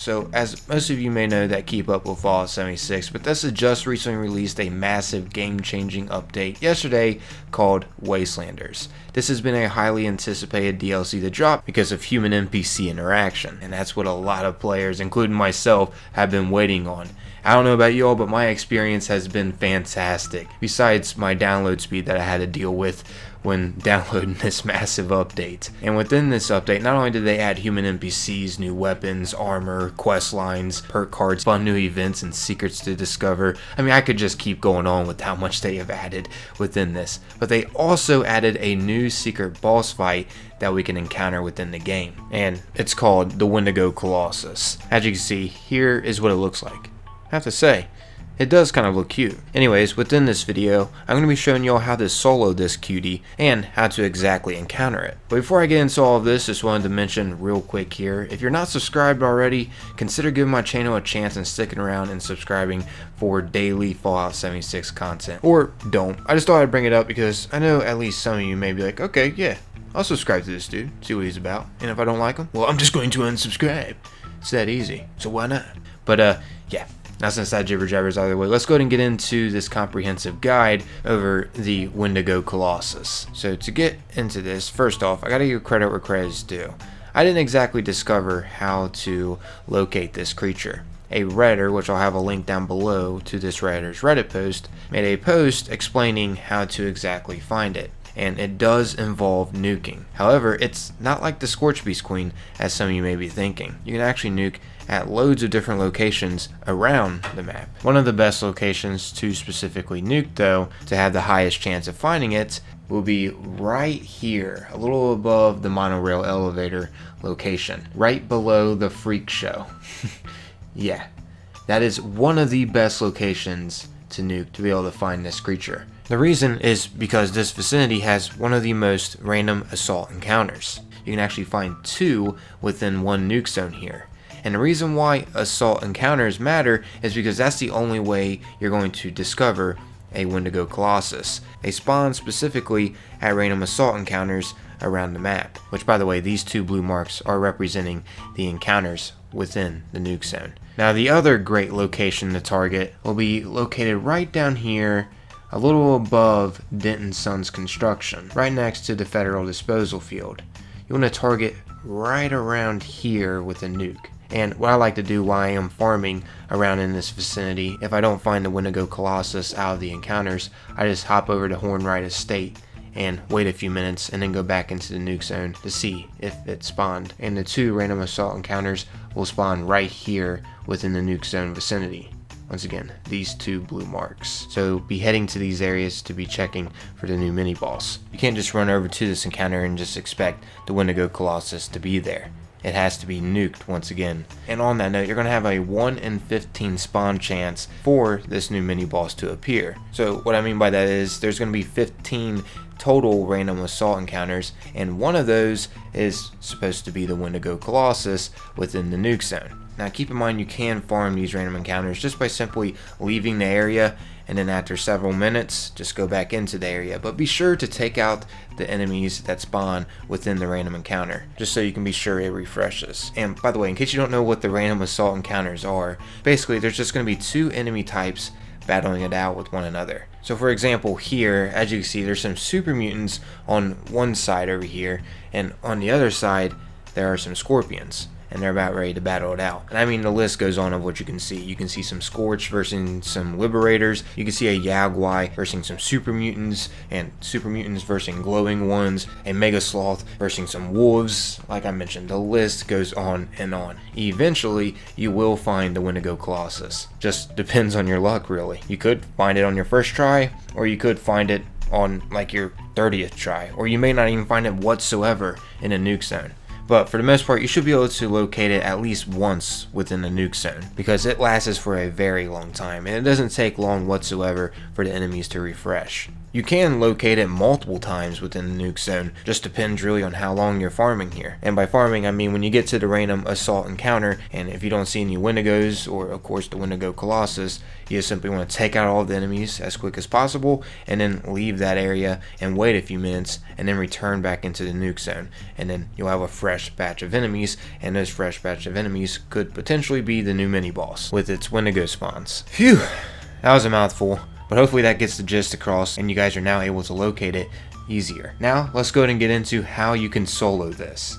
So, as most of you may know that keep up with Fallout 76, Bethesda just recently released a massive game-changing update yesterday called Wastelanders. This has been a highly anticipated DLC to drop because of human NPC interaction, and that's what a lot of players, including myself, have been waiting on. I don't know about y'all, but my experience has been fantastic, besides my download speed that I had to deal with when downloading this massive update. And within this update, not only did they add human NPCs, new weapons, armor, quest lines, perk cards, fun new events, and secrets to discover. I mean, I could just keep going on with how much they have added within this. But they also added a new secret boss fight that we can encounter within the game. And it's called the Wendigo Colossus. As you can see, here is what it looks like. I have to say, it does kind of look cute. Anyways, within this video, I'm going to be showing y'all how to solo this cutie and how to exactly encounter it. But before I get into all of this, just wanted to mention real quick here, if you're not subscribed already, consider giving my channel a chance and sticking around and subscribing for daily Fallout 76 content. Or don't. I just thought I'd bring it up because I know at least some of you may be like, okay, yeah, I'll subscribe to this dude, see what he's about. And if I don't like him, well, I'm just going to unsubscribe. It's that easy, so why not? But yeah. Now since that jibber jabber is out of the way, let's go ahead and get into this comprehensive guide over the Wendigo Colossus. So to get into this, first off, I gotta give credit where credit is due. I didn't exactly discover how to locate this creature. A Redditor, which I'll have a link down below to this Redditor's Reddit post, made a post explaining how to exactly find it. And it does involve nuking. However, it's not like the Scorchbeast Queen, as some of you may be thinking. You can actually nuke at loads of different locations around the map. One of the best locations to specifically nuke, though, to have the highest chance of finding it, will be right here, a little above the monorail elevator location, right below the freak show. Yeah, that is one of the best locations to nuke to be able to find this creature. The reason is because this vicinity has one of the most random assault encounters. You can actually find two within one nuke zone here. And the reason why assault encounters matter is because that's the only way you're going to discover a Wendigo Colossus. They spawn specifically at random assault encounters around the map, which by the way, these two blue marks are representing the encounters within the nuke zone. Now the other great location to target will be located right down here, a little above Denton Sons Construction, right next to the Federal Disposal Field. You want to target right around here with a nuke. And what I like to do while I am farming around in this vicinity, if I don't find the Wendigo Colossus out of the encounters, I just hop over to Hornwright Estate and wait a few minutes and then go back into the nuke zone to see if it spawned. And the two random assault encounters will spawn right here within the nuke zone vicinity. Once again, these two blue marks. So be heading to these areas to be checking for the new mini boss. You can't just run over to this encounter and just expect the Wendigo Colossus to be there. It has to be nuked once again. And on that note, you're going to have a 1 in 15 spawn chance for this new mini boss to appear. So what I mean by that is there's going to be 15 total random assault encounters, and one of those is supposed to be the Wendigo Colossus within the nuke zone. Now keep in mind you can farm these random encounters just by simply leaving the area, and then after several minutes just go back into the area, but be sure to take out the enemies that spawn within the random encounter just so you can be sure it refreshes. And by the way, in case you don't know what the random assault encounters are, basically there's just going to be two enemy types battling it out with one another. So for example here, as you can see, there's some super mutants on one side over here, and on the other side there are some scorpions. And they're about ready to battle it out. And I mean, the list goes on of what you can see. You can see some Scorch versus some Liberators. You can see a Yagwai versus some Super Mutants, and Super Mutants versus Glowing Ones, a Mega Sloth versus some Wolves. Like I mentioned, the list goes on and on. Eventually, you will find the Wendigo Colossus. Just depends on your luck, really. You could find it on your first try, or you could find it on like your 30th try, or you may not even find it whatsoever in a nuke zone. But for the most part, you should be able to locate it at least once within the nuke zone, because it lasts for a very long time, and it doesn't take long whatsoever for the enemies to refresh. You can locate it multiple times within the nuke zone, just depends really on how long you're farming here. And by farming, I mean when you get to the random assault encounter, and if you don't see any Wendigos, or of course the Wendigo Colossus, you just simply want to take out all the enemies as quick as possible, and then leave that area and wait a few minutes, and then return back into the nuke zone, and then you'll have a fresh fresh batch of enemies, and those fresh batch of enemies could potentially be the new mini-boss with its Wendigo spawns. Phew, that was a mouthful, but hopefully that gets the gist across and you guys are now able to locate it easier. Now, let's go ahead and get into how you can solo this.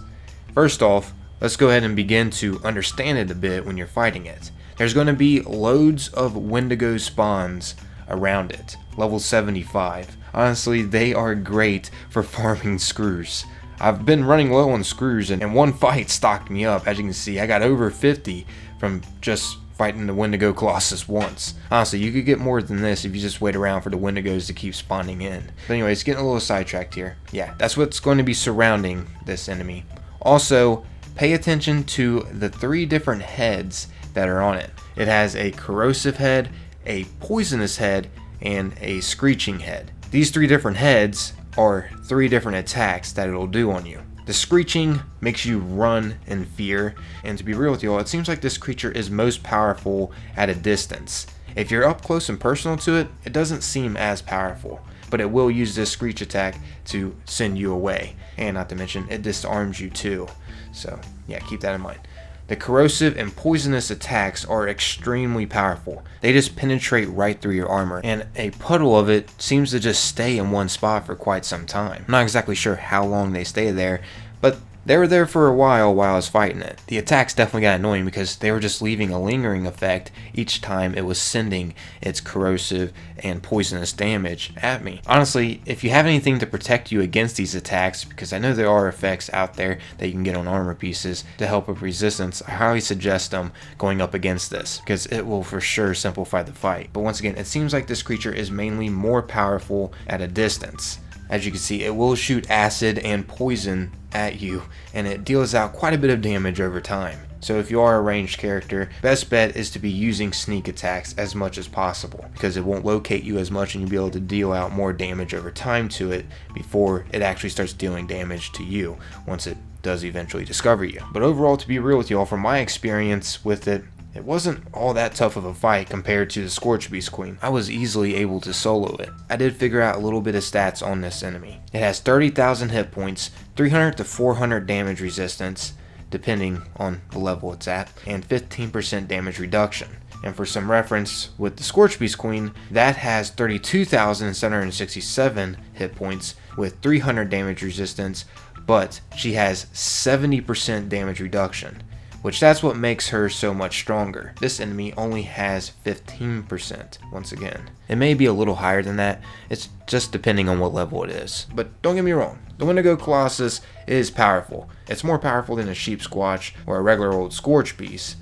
First off, let's go ahead and begin to understand it a bit when you're fighting it. There's going to be loads of Wendigo spawns around it, level 75. Honestly, they are great for farming screws. I've been running low on screws and one fight stocked me up. As you can see, I got over 50 from just fighting the Wendigo Colossus once. Honestly, you could get more than this if you just wait around for the Wendigos to keep spawning in. But anyways, getting a little sidetracked here. Yeah, that's what's going to be surrounding this enemy. Also, pay attention to the 3 different heads that are on it. It has a corrosive head, a poisonous head, and a screeching head. These 3 different heads are 3 different attacks that it'll do on you. The screeching makes you run in fear, and to be real with you all, it seems like this creature is most powerful at a distance. If you're up close and personal to it, it doesn't seem as powerful, but it will use this screech attack to send you away, and not to mention it disarms you too. So yeah, keep that in mind. The corrosive and poisonous attacks are extremely powerful. They just penetrate right through your armor, and a puddle of it seems to just stay in one spot for quite some time. I'm not exactly sure how long they stay there, but they were there for a while I was fighting it. The attacks definitely got annoying because they were just leaving a lingering effect each time it was sending its corrosive and poisonous damage at me. Honestly, if you have anything to protect you against these attacks, because I know there are effects out there that you can get on armor pieces to help with resistance, I highly suggest them going up against this because it will for sure simplify the fight. But once again, it seems like this creature is mainly more powerful at a distance. As you can see, it will shoot acid and poison at you, and it deals out quite a bit of damage over time. So if you are a ranged character, best bet is to be using sneak attacks as much as possible, because it won't locate you as much and you'll be able to deal out more damage over time to it before it actually starts dealing damage to you once it does eventually discover you. But overall, to be real with you all, from my experience with it, it wasn't all that tough of a fight compared to the Scorch Beast Queen. I was easily able to solo it. I did figure out a little bit of stats on this enemy. It has 30,000 hit points, 300 to 400 damage resistance, depending on the level it's at, and 15% damage reduction. And for some reference, with the Scorch Beast Queen, that has 32,767 hit points with 300 damage resistance, but she has 70% damage reduction, which that's what makes her so much stronger. This enemy only has 15% once again. It may be a little higher than that, it's just depending on what level it is. But don't get me wrong, the Wendigo Colossus is powerful. It's more powerful than a Sheep Squatch or a regular old Scorch Beast.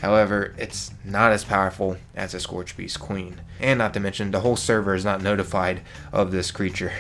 However, it's not as powerful as a Scorch Beast Queen. And not to mention, the whole server is not notified of this creature.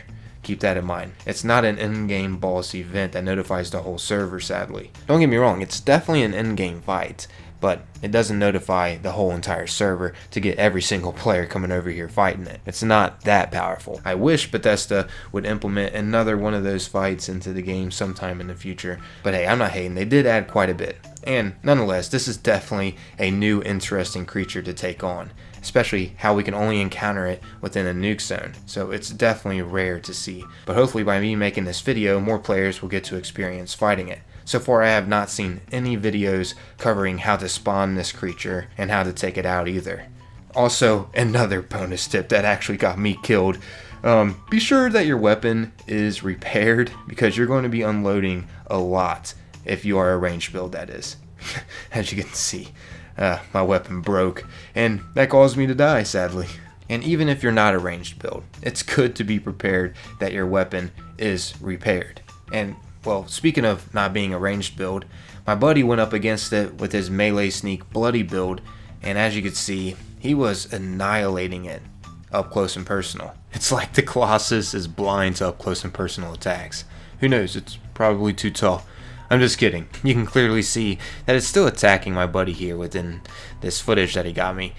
Keep that in mind. It's not an in-game boss event that notifies the whole server, sadly. Don't get me wrong, it's definitely an in-game fight, but it doesn't notify the whole entire server to get every single player coming over here fighting it. It's not that powerful. I wish Bethesda would implement another one of those fights into the game sometime in the future, but hey, I'm not hating. They did add quite a bit. And nonetheless, this is definitely a new interesting creature to take on, especially how we can only encounter it within a nuke zone, so it's definitely rare to see. But hopefully by me making this video, more players will get to experience fighting it. So far I have not seen any videos covering how to spawn this creature and how to take it out either. Also, another bonus tip that actually got me killed. Be sure that your weapon is repaired, because you're going to be unloading a lot if you are a ranged build, that is. As you can see, my weapon broke, and that caused me to die, sadly. And even if you're not a ranged build, it's good to be prepared that your weapon is repaired. And, well, speaking of not being a ranged build, my buddy went up against it with his melee sneak bloody build, and as you can see, he was annihilating it up close and personal. It's like the Colossus is blind to up close and personal attacks. Who knows, it's probably too tall. I'm just kidding. You can clearly see that it's still attacking my buddy here within this footage that he got me.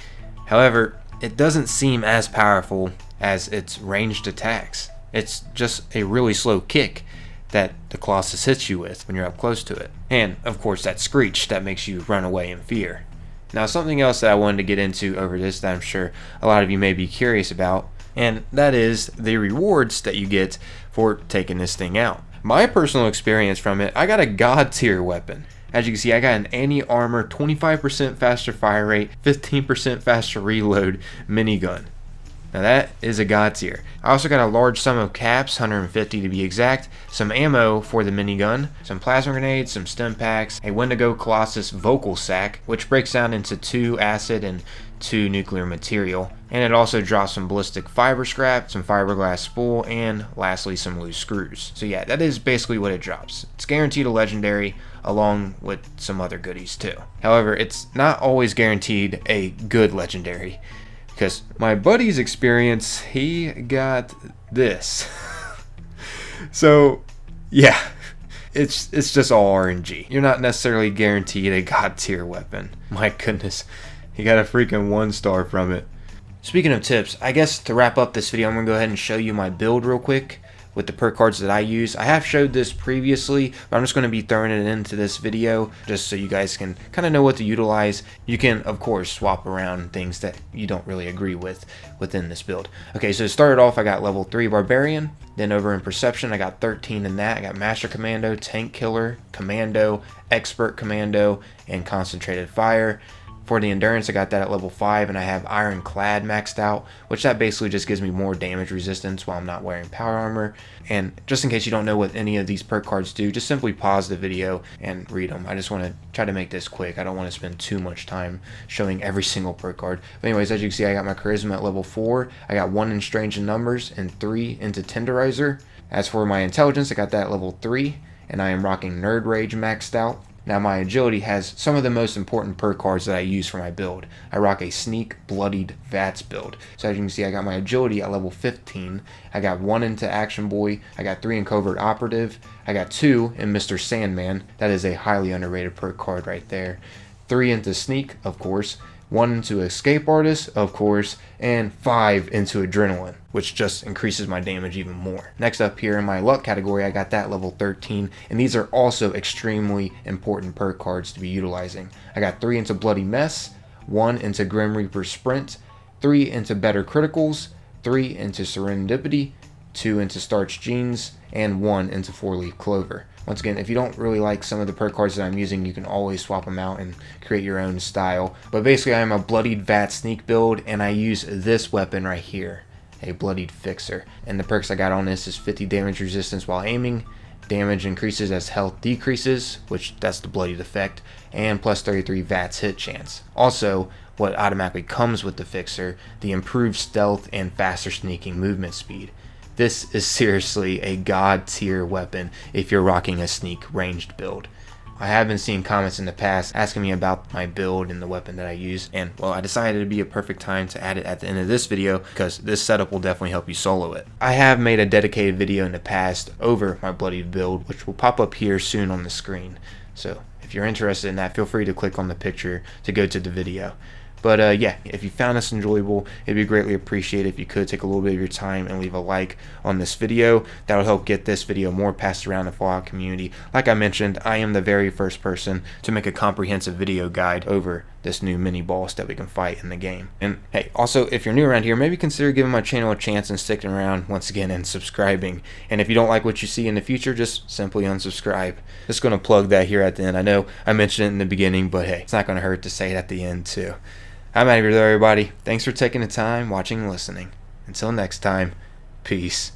However, it doesn't seem as powerful as its ranged attacks. It's just a really slow kick that the Colossus hits you with when you're up close to it. And, of course, that screech that makes you run away in fear. Now, something else that I wanted to get into over this that I'm sure a lot of you may be curious about, and that is the rewards that you get for taking this thing out. My personal experience from it, I got a god tier weapon. As you can see, I got an anti-armor, 25% faster fire rate, 15% faster reload minigun. Now that is a god tier. I also got a large sum of caps, 150 to be exact, some ammo for the minigun, some plasma grenades, some stim packs, a Wendigo Colossus vocal sack, which breaks down into 2 acid and 2 nuclear material, and it also drops some ballistic fiber scrap, some fiberglass spool, and lastly some loose screws. So yeah, that is basically what it drops. It's guaranteed a legendary, along with some other goodies too. However, it's not always guaranteed a good legendary, because my buddy's experience, he got this. So yeah, it's just all RNG. You're not necessarily guaranteed a god tier weapon. My goodness, he got a freaking 1-star from it. Speaking of tips, I guess to wrap up this video, I'm gonna go ahead and show you my build real quick with the perk cards that I use. I have showed this previously, but I'm just going to be throwing it into this video just so you guys can kind of know what to utilize. You can, of course, swap around things that you don't really agree with within this build. Okay, so to start off, I got level 3 Barbarian. Then over in Perception, I got 13 in that. I got Master Commando, Tank Killer, Commando, Expert Commando, and Concentrated Fire. For the Endurance, I got that at level 5, and I have Ironclad maxed out, which that basically just gives me more damage resistance while I'm not wearing power armor. And just in case you don't know what any of these perk cards do, just simply pause the video and read them. I just want to try to make this quick. I don't want to spend too much time showing every single perk card. But anyways, as you can see, I got my Charisma at level 4. I got 1 in Strange in Numbers and 3 into Tenderizer. As for my Intelligence, I got that at level 3, and I am rocking Nerd Rage maxed out. Now my Agility has some of the most important perk cards that I use for my build. I rock a Sneak Bloodied Vats build. So as you can see, I got my Agility at level 15. I got 1 into Action Boy. I got 3 in Covert Operative. I got 2 in Mr. Sandman. That is a highly underrated perk card right there. 3 into Sneak, of course. 1 into Escape Artist, of course, and 5 into Adrenaline, which just increases my damage even more. Next up here in my Luck category, I got that level 13, and these are also extremely important perk cards to be utilizing. I got 3 into Bloody Mess, 1 into Grim Reaper Sprint, 3 into Better Criticals, 3 into Serendipity, 2 into Starch Jeans, and 1 into 4-Leaf Clover. Once again, if you don't really like some of the perk cards that I'm using, you can always swap them out and create your own style. But basically, I'm a Bloodied Vat Sneak build, and I use this weapon right here, a Bloodied Fixer. And the perks I got on this is 50 damage resistance while aiming, damage increases as health decreases, which that's the Bloodied effect, and plus 33 VATS hit chance. Also, what automatically comes with the Fixer, the improved stealth and faster sneaking movement speed. This is seriously a god tier weapon if you're rocking a sneak ranged build. I have been seeing comments in the past asking me about my build and the weapon that I use, and well, I decided it'd be a perfect time to add it at the end of this video because this setup will definitely help you solo it. I have made a dedicated video in the past over my bloodied build, which will pop up here soon on the screen. So if you're interested in that, feel free to click on the picture to go to the video. But yeah, if you found this enjoyable, it'd be greatly appreciated if you could take a little bit of your time and leave a like on this video. That would help get this video more passed around the Fallout community. Like I mentioned, I am the very first person to make a comprehensive video guide over this new mini boss that we can fight in the game. And hey, also, if you're new around here, maybe consider giving my channel a chance and sticking around once again and subscribing. And if you don't like what you see in the future, just simply unsubscribe. Just going to plug that here at the end. I know I mentioned it in the beginning, but hey, it's not going to hurt to say it at the end too. I'm out of here though, everybody. Thanks for taking the time, watching and listening. Until next time, peace.